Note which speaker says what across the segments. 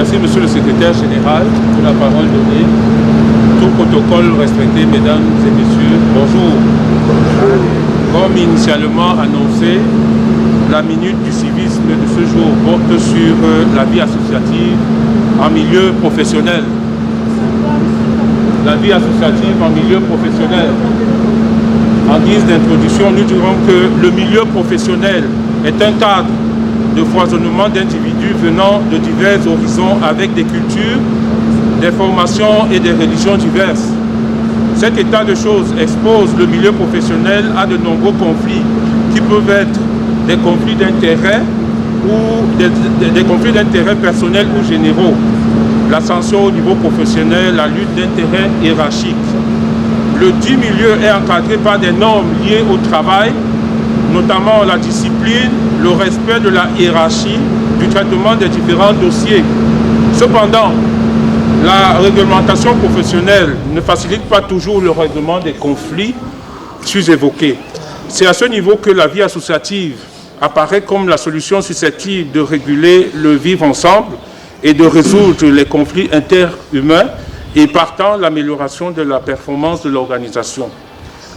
Speaker 1: Merci, Monsieur le Secrétaire Général, pour la parole donnée. Tout protocole respecté, Mesdames et Messieurs, bonjour. Comme initialement annoncé, la minute du civisme de ce jour porte sur la vie associative en milieu professionnel. La vie associative en milieu professionnel. En guise d'introduction, nous dirons que le milieu professionnel est un cadre de foisonnement d'individus venant de divers horizons avec des cultures, des formations et des religions diverses. Cet état de choses expose le milieu professionnel à de nombreux conflits qui peuvent être des conflits d'intérêts ou des conflits d'intérêts personnels ou généraux, l'ascension au niveau professionnel, la lutte d'intérêts hiérarchiques. Le dit milieu est encadré par des normes liées au travail, notamment la discipline, le respect de la hiérarchie, du traitement des différents dossiers. Cependant, la réglementation professionnelle ne facilite pas toujours le règlement des conflits sus-évoqués. C'est à ce niveau que la vie associative apparaît comme la solution susceptible de réguler le vivre ensemble et de résoudre les conflits interhumains et partant l'amélioration de la performance de l'organisation.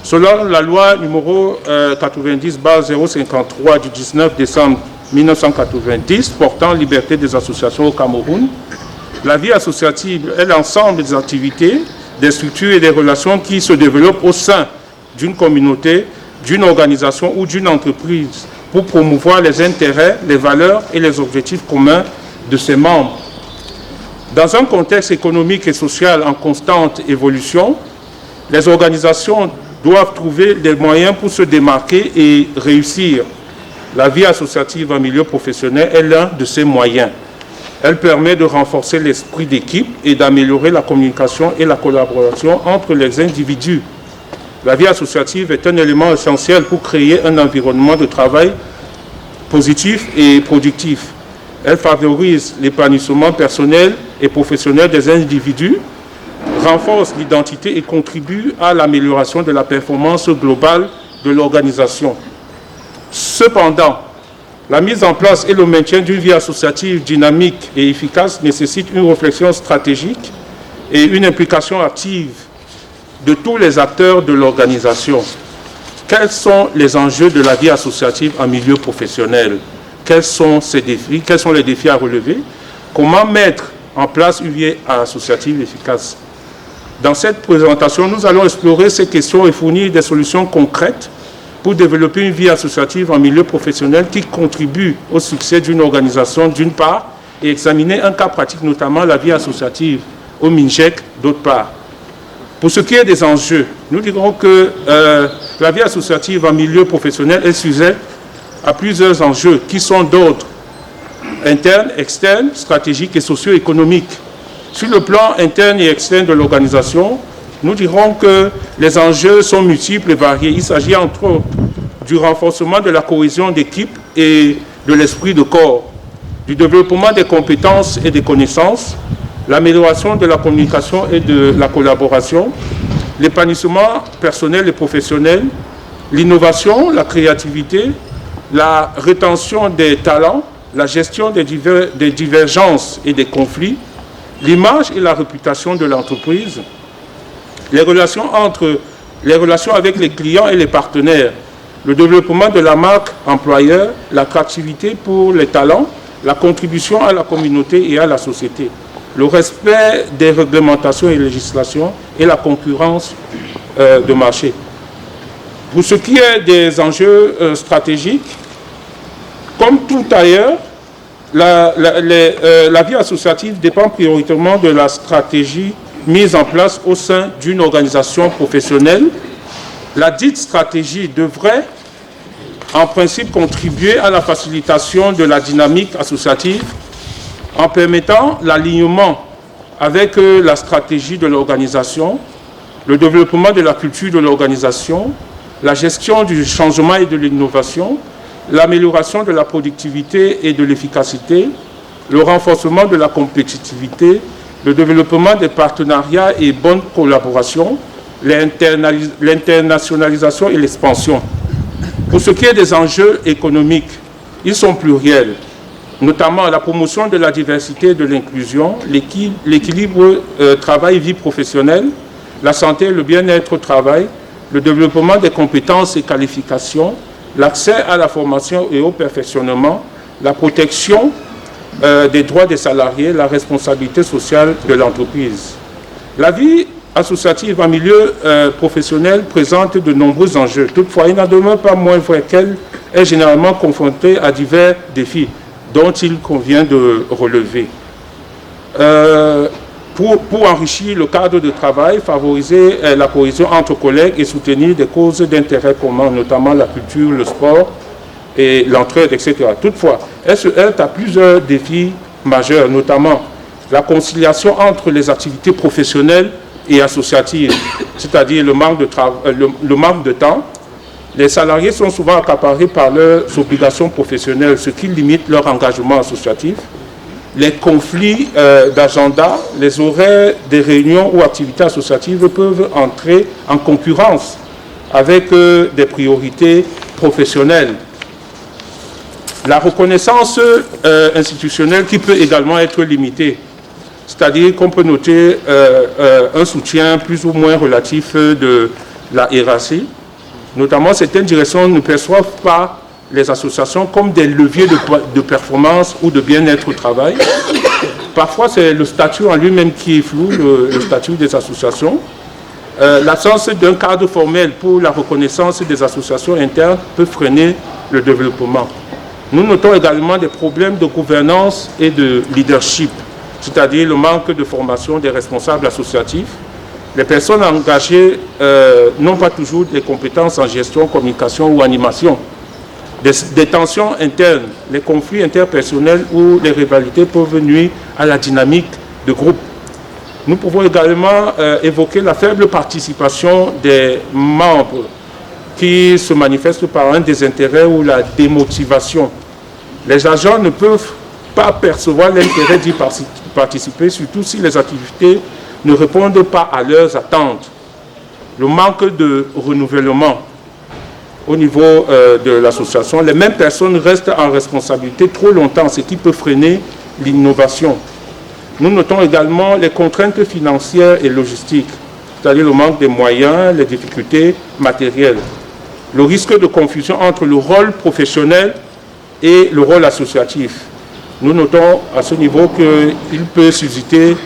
Speaker 1: Selon la loi numéro 90/053 du 19 décembre 1990 portant liberté des associations au Cameroun, la vie associative est l'ensemble des activités, des structures et des relations qui se développent au sein d'une communauté, d'une organisation ou d'une entreprise pour promouvoir les intérêts, les valeurs et les objectifs communs de ses membres. Dans un contexte économique et social en constante évolution, les organisations doivent trouver des moyens pour se démarquer et réussir. La vie associative en milieu professionnel est l'un de ces moyens. Elle permet de renforcer l'esprit d'équipe et d'améliorer la communication et la collaboration entre les individus. La vie associative est un élément essentiel pour créer un environnement de travail positif et productif. Elle favorise l'épanouissement personnel et professionnel des individus, renforce l'identité et contribue à l'amélioration de la performance globale de l'organisation. Cependant, la mise en place et le maintien d'une vie associative dynamique et efficace nécessite une réflexion stratégique et une implication active de tous les acteurs de l'organisation. Quels sont les enjeux de la vie associative en milieu professionnel? Quels sont ces défis? Quels sont les défis à relever? Comment mettre en place une vie associative efficace? Dans cette présentation, nous allons explorer ces questions et fournir des solutions concrètes pour développer une vie associative en milieu professionnel qui contribue au succès d'une organisation d'une part et examiner un cas pratique, notamment la vie associative au MINJEC d'autre part. Pour ce qui est des enjeux, nous dirons que la vie associative en milieu professionnel est sujet à plusieurs enjeux qui sont d'ordre interne, externe, stratégique et socio-économique. Sur le plan interne et externe de l'organisation, nous dirons que les enjeux sont multiples et variés. Il s'agit entre autres du renforcement de la cohésion d'équipe et de l'esprit de corps, du développement des compétences et des connaissances, l'amélioration de la communication et de la collaboration, l'épanouissement personnel et professionnel, l'innovation, la créativité, la rétention des talents, la gestion des divergences et des conflits, l'image et la réputation de l'entreprise, les relations avec les clients et les partenaires, le développement de la marque employeur, l'attractivité pour les talents, la contribution à la communauté et à la société, le respect des réglementations et législations et la concurrence de marché. Pour ce qui est des enjeux stratégiques, comme tout ailleurs, la vie associative dépend prioritairement de la stratégie mise en place au sein d'une organisation professionnelle. La dite stratégie devrait, en principe, contribuer à la facilitation de la dynamique associative en permettant l'alignement avec la stratégie de l'organisation, le développement de la culture de l'organisation, la gestion du changement et de l'innovation, l'amélioration de la productivité et de l'efficacité, le renforcement de la compétitivité, le développement des partenariats et bonne collaboration, l'internationalisation et l'expansion. Pour ce qui est des enjeux économiques, ils sont pluriels. notamment la promotion de la diversité et de l'inclusion, l'équilibre travail-vie professionnelle, la santé et le bien-être au travail, le développement des compétences et qualifications, l'accès à la formation et au perfectionnement, la protection des droits des salariés, la responsabilité sociale de l'entreprise. La vie associative en milieu professionnel présente de nombreux enjeux. Toutefois, il n'en demeure pas moins vrai qu'elle est généralement confrontée à divers défis dont il convient de relever. Pour enrichir le cadre de travail, favoriser la cohésion entre collègues et soutenir des causes d'intérêt commun, notamment la culture, le sport et l'entraide, etc. Toutefois, elle se heurte à plusieurs défis majeurs, notamment la conciliation entre les activités professionnelles et associatives, c'est-à-dire le manque de temps. Les salariés sont souvent accaparés par leurs obligations professionnelles, ce qui limite leur engagement associatif. Les conflits d'agenda, les horaires des réunions ou activités associatives peuvent entrer en concurrence avec des priorités professionnelles. La reconnaissance institutionnelle qui peut également être limitée, c'est-à-dire qu'on peut noter un soutien plus ou moins relatif de la hiérarchie. Notamment, certaines directions ne perçoivent pas les associations comme des leviers de performance ou de bien-être au travail. Parfois, c'est le statut en lui-même qui est flou, le statut des associations. L'absence d'un cadre formel pour la reconnaissance des associations internes peut freiner le développement. Nous notons également des problèmes de gouvernance et de leadership, c'est-à-dire le manque de formation des responsables associatifs. Les personnes engagées n'ont pas toujours les compétences en gestion, communication ou animation. Des tensions internes, les conflits interpersonnels ou les rivalités peuvent nuire à la dynamique de groupe. Nous pouvons également évoquer la faible participation des membres qui se manifeste par un désintérêt ou la démotivation. Les agents ne peuvent pas percevoir l'intérêt d'y participer, surtout si les activités ne répondent pas à leurs attentes. Le manque de renouvellement au niveau de l'association, les mêmes personnes restent en responsabilité trop longtemps, ce qui peut freiner l'innovation. Nous notons également les contraintes financières et logistiques, c'est-à-dire le manque de moyens, les difficultés matérielles, le risque de confusion entre le rôle professionnel et le rôle associatif. Nous notons à ce niveau qu'il peut subsister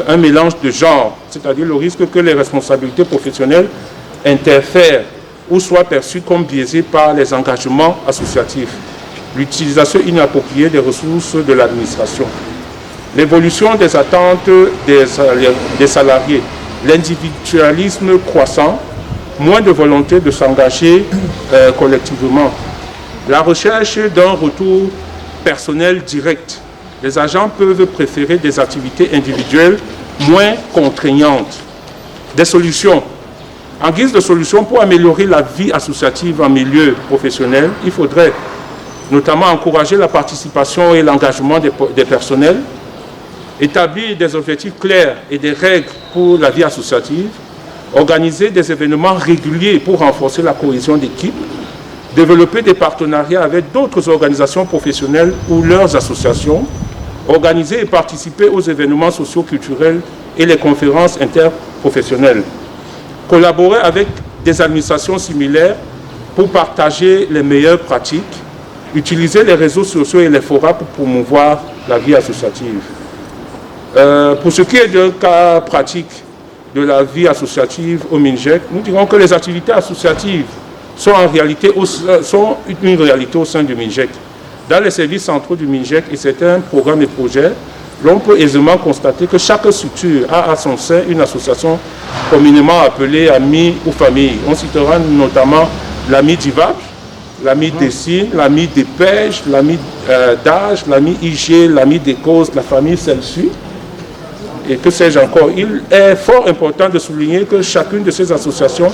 Speaker 1: un mélange de genres, c'est-à-dire le risque que les responsabilités professionnelles interfèrent ou soient perçues comme biaisées par les engagements associatifs, l'utilisation inappropriée des ressources de l'administration, l'évolution des attentes des salariés, l'individualisme croissant, moins de volonté de s'engager collectivement, la recherche d'un retour personnel direct. Les agents peuvent préférer des activités individuelles moins contraignantes. Des solutions. En guise de solution pour améliorer la vie associative en milieu professionnel, il faudrait notamment encourager la participation et l'engagement des personnels, établir des objectifs clairs et des règles pour la vie associative, organiser des événements réguliers pour renforcer la cohésion d'équipe, développer des partenariats avec d'autres organisations professionnelles ou leurs associations, organiser et participer aux événements socio-culturels et les conférences interprofessionnelles, collaborer avec des administrations similaires pour partager les meilleures pratiques, utiliser les réseaux sociaux et les forums pour promouvoir la vie associative. Pour ce qui est d'un cas pratique de la vie associative au MINJEC, nous dirons que les activités associatives sont une réalité au sein du MINJEC. Dans les services centraux du MINJEC et certains programmes et projets, l'on peut aisément constater que chaque structure a à son sein une association communément appelée Amis ou Famille. On citera notamment l'Ami d'IVAP, l'Ami Dessine, l'Ami des Pêches, l'Ami d'Âge, l'Ami IG, l'Ami des Causes, la famille Celsu. Et que sais-je encore. Il est fort important de souligner que chacune de ces associations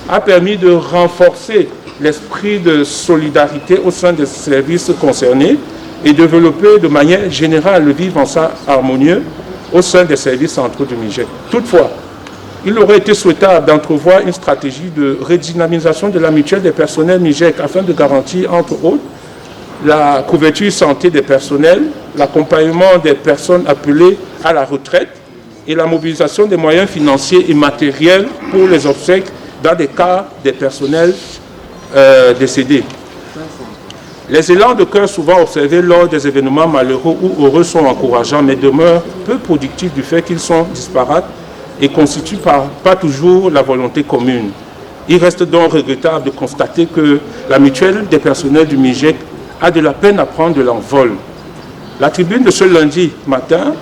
Speaker 1: a permis de renforcer l'esprit de solidarité au sein des services concernés et développer de manière générale le vivre ensemble harmonieux au sein des services centraux du MINJEC. Toutefois, il aurait été souhaitable d'entrevoir une stratégie de redynamisation de la mutuelle des personnels MINJEC afin de garantir, entre autres, la couverture santé des personnels, l'accompagnement des personnes appelées à la retraite et la mobilisation des moyens financiers et matériels pour les obsèques dans des cas des personnels décédés. Les élans de cœur souvent observés lors des événements malheureux ou heureux sont encourageants, mais demeurent peu productifs du fait qu'ils sont disparates et constituent pas toujours la volonté commune. Il reste donc regrettable de constater que la mutuelle des personnels du MIGEC a de la peine à prendre de l'envol. La tribune de ce lundi matin,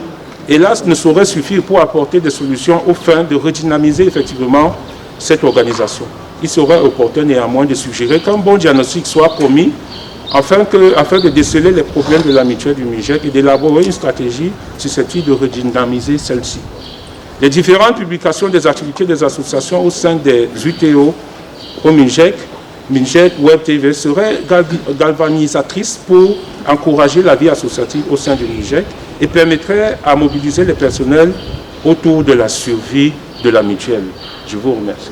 Speaker 1: hélas, ne saurait suffire pour apporter des solutions aux fins de redynamiser effectivement cette organisation. Il serait opportun néanmoins de suggérer qu'un bon diagnostic soit promis afin de déceler les problèmes de la mutuelle du MIGEC et d'élaborer une stratégie susceptible de redynamiser celle-ci. Les différentes publications des activités des associations au sein des UTO au MIGEC, Web TV, seraient galvanisatrices pour encourager la vie associative au sein du MIGEC et permettraient à mobiliser les personnels autour de la survie de la mutuelle. Je vous remercie.